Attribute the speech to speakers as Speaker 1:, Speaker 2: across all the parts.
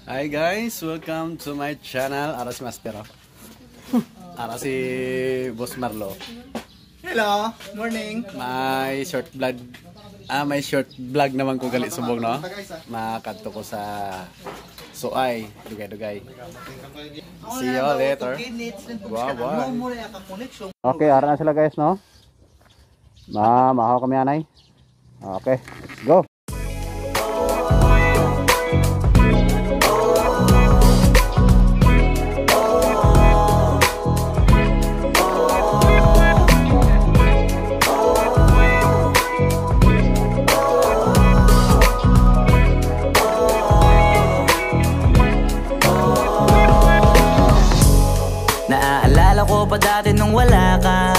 Speaker 1: Hi guys, welcome to my channel. Ara si Master. Ara si Boss Marlo.
Speaker 2: Hello, morning.
Speaker 1: May short vlog. May short vlog naman ko galit subong no. Makadto ko sa Suay, dugay-dugay. See you later. Wow. Okay, ara na sila guys no. Mahaw kami anay. Okay, let's go.
Speaker 3: Naaalala ko pa dati nung wala ka.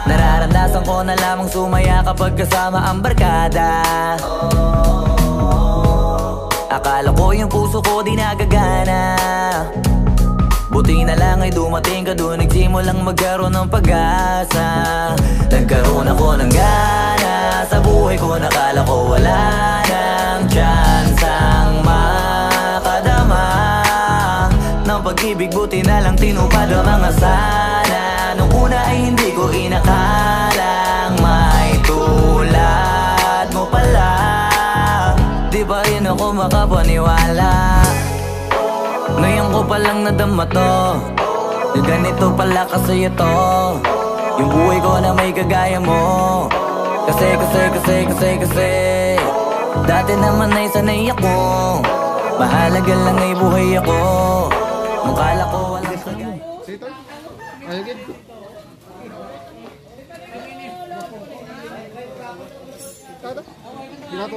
Speaker 3: Nararamdasan ko na lamang sumaya kapag kasama ang barkada. Akala ko yung puso ko di nagagana. Buti na lang ay dumating ka doon, nagsimulang magkaroon ng pag-asa. Nagkaroon ako ng gana sa buhay ko, nakala ko wala nang chance ang makadama ng pag-ibig. Buti na lang tinupad ang mga sana. Nung una ay hindi ko inakalang may tulad mo pala. Di pa rin ako makapaniwala. Ngayon ko palang nadama to, na ganito pala kasi ito yung buhay ko na may kagaya mo. Kasi dati naman ay sanay ako. Mahalaga lang ay buhay ako. Nung kala ko walang kagaya.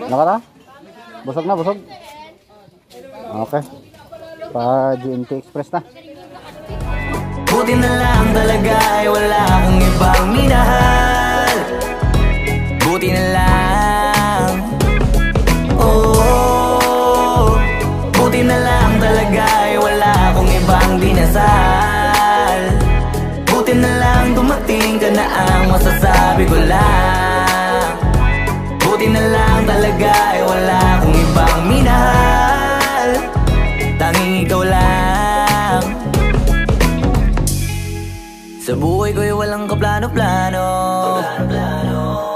Speaker 1: Nakata? Busog na, busog. Okay. Pa GNT Express na.
Speaker 3: Buti na lang talaga ay wala akong ibang minahal. Buti na lang. Oh, buti na lang talaga ay wala akong ibang dinasal. Buti na lang dumating ka na ang masasabi ko lang. Buti na lang talaga ay wala akong ibang minahal. Tanging ikaw lang. Sa buhay ko'y walang kaplano-plano.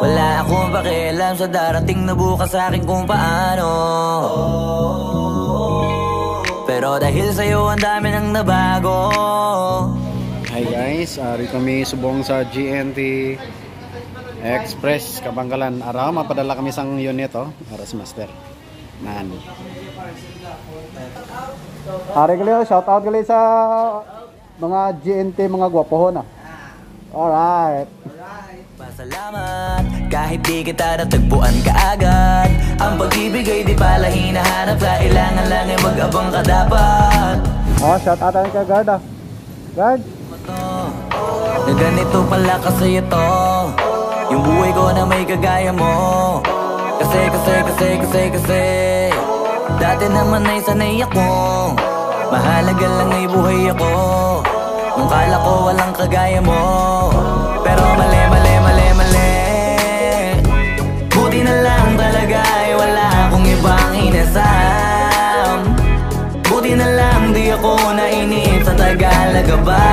Speaker 3: Wala akong pakialam sa darating na bukas sa akin kung paano. Pero dahil sa'yo ang dami nang nabago.
Speaker 1: Hi guys, rito kami subong sa GNT Express Kabangkalan. Ara, mapadala kami sang unit para si Master. Nan. Ari gali, shout out gali sa mga GNT, mga gwapohon. Alright.
Speaker 3: Pasalamat kahit di kita natagpuan kaagad. Ang pag-ibig ay di pala hinahanap. Kailangan lang ay mag-abang ka dapat.
Speaker 1: Shout out ka guard Guard.
Speaker 3: Na ganito pala kasi ito yung buhay ko na may kagaya mo. Kasi dati naman ay sanay ako. Mahalaga lang ay buhay ako. Nung kala ko walang kagaya mo. Pero mali. Buti na lang talaga ay wala akong ibang inasam. Buti na lang di ako nainip sa Tagalaga ba.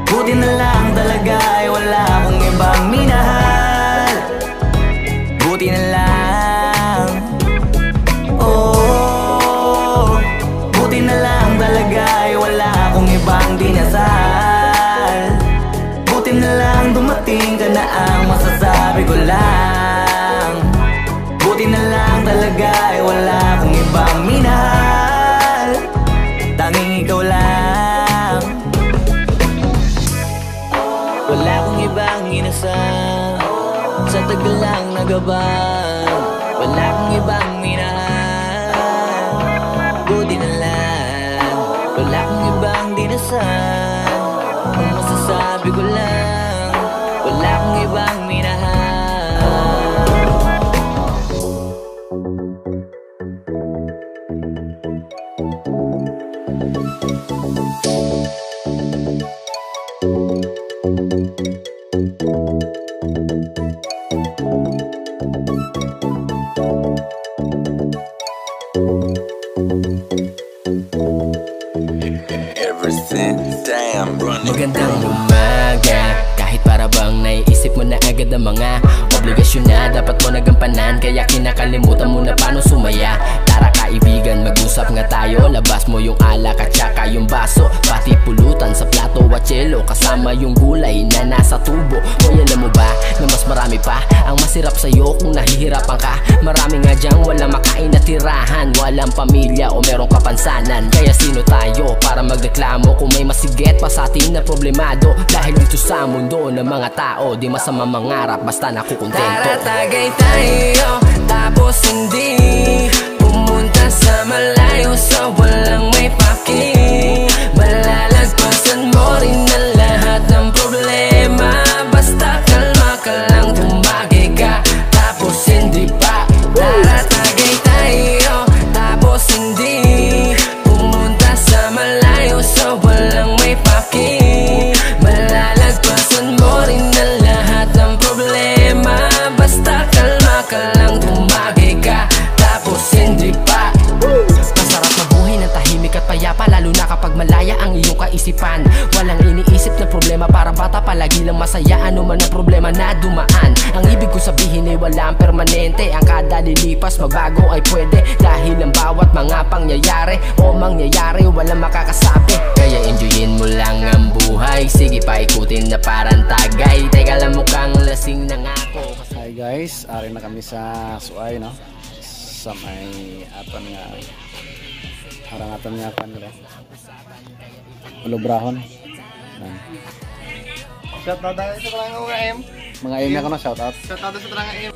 Speaker 3: Buti na lang talaga ay wala akong ibang minahal. Buti na lang. Oh, buti na lang talaga ay wala akong ibang dinasal. Buti na lang dumating ka na ang masasabi ko lang. Buti na lang talaga ay wala akong ibang minahal. Tanging ikaw lang.
Speaker 4: magandang umaga. Kahit para bang naiisip mo na agad ang mga obligasyon na dapat mo nagampanan, kaya kinakalimutan mo na paano sumaya. Tara kaibigan, mag-usap nga tayo. Labas mo yung alak at saka yung baso, pati pulutan sa plato at tselo, kasama yung gulay na nasa tubo. Hoy, alam mo ba na mas marami pa ang masirap sa'yo kung nahihirapan ka? Marami nga dyang walang makain na tirahan, walang pamilya o merong kapansanan. Kaya sino tayo para magreklamo kung may masigit pa sa atin na problemado? Dahil dito sa mundo ng mga tao, di masama mangarap basta nakukontento. Tara tagay tayo, tapos hindi pumunta sa malayo sa walang may paki. Malalagpasan mo rin ang lahat ng problema, basta kalma ka lang, tumagay ka, tapos hindi pa. Tara tagay tayo, tapos hindi pumunta sa malayo sa walang may paki. Malalagpasan mo rin ang lahat ng problema, basta kalma ka lang, tumagay ka, tapos hindi pa. Masarap mabuhay ng tahimik at payapa, lalo na kapag malaya ang iyong kaisipan. Walang iniisip na problema, para bata palagi lang masaya, ano man ang problema na dumaan. Ang ibig ko sabihin ay walang permanente, ang kada lilipas magbago ay pwede, dahil ang bawat mga pangyayari o mangyayari walang makakasabi. Kaya enjoyin mo lang ang buhay, sige pa ikutin na parang tagay. Teka lang, mukhang lasing na nga ako.
Speaker 1: Hi guys, ari na kami sa Suay, no? Sa may aton nga harang aton nga kan nila. Lubrahon.
Speaker 2: Shout out sa Taranga mga M.
Speaker 1: Mga aim na ko na shout out.
Speaker 2: Shout out sa Taranga M.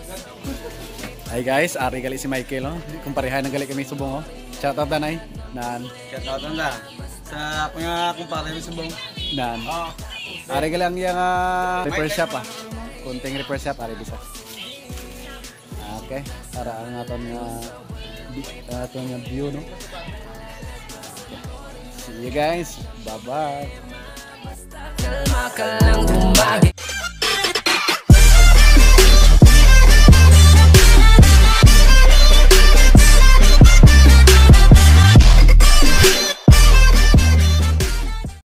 Speaker 1: Hi guys, ari gali si Michael, no? Kung pareha na gali kami subong, oh. Shout out danay. Nan.
Speaker 2: Shout out na sa mga kumpare mo subong.
Speaker 1: Nan. Ari gali ang yang repair shop, ah. Kunting repair shop ari bisa. Okay, para ang aton nga view, no? See you guys. Bye-bye.
Speaker 4: Kalma ka lang, tumagay.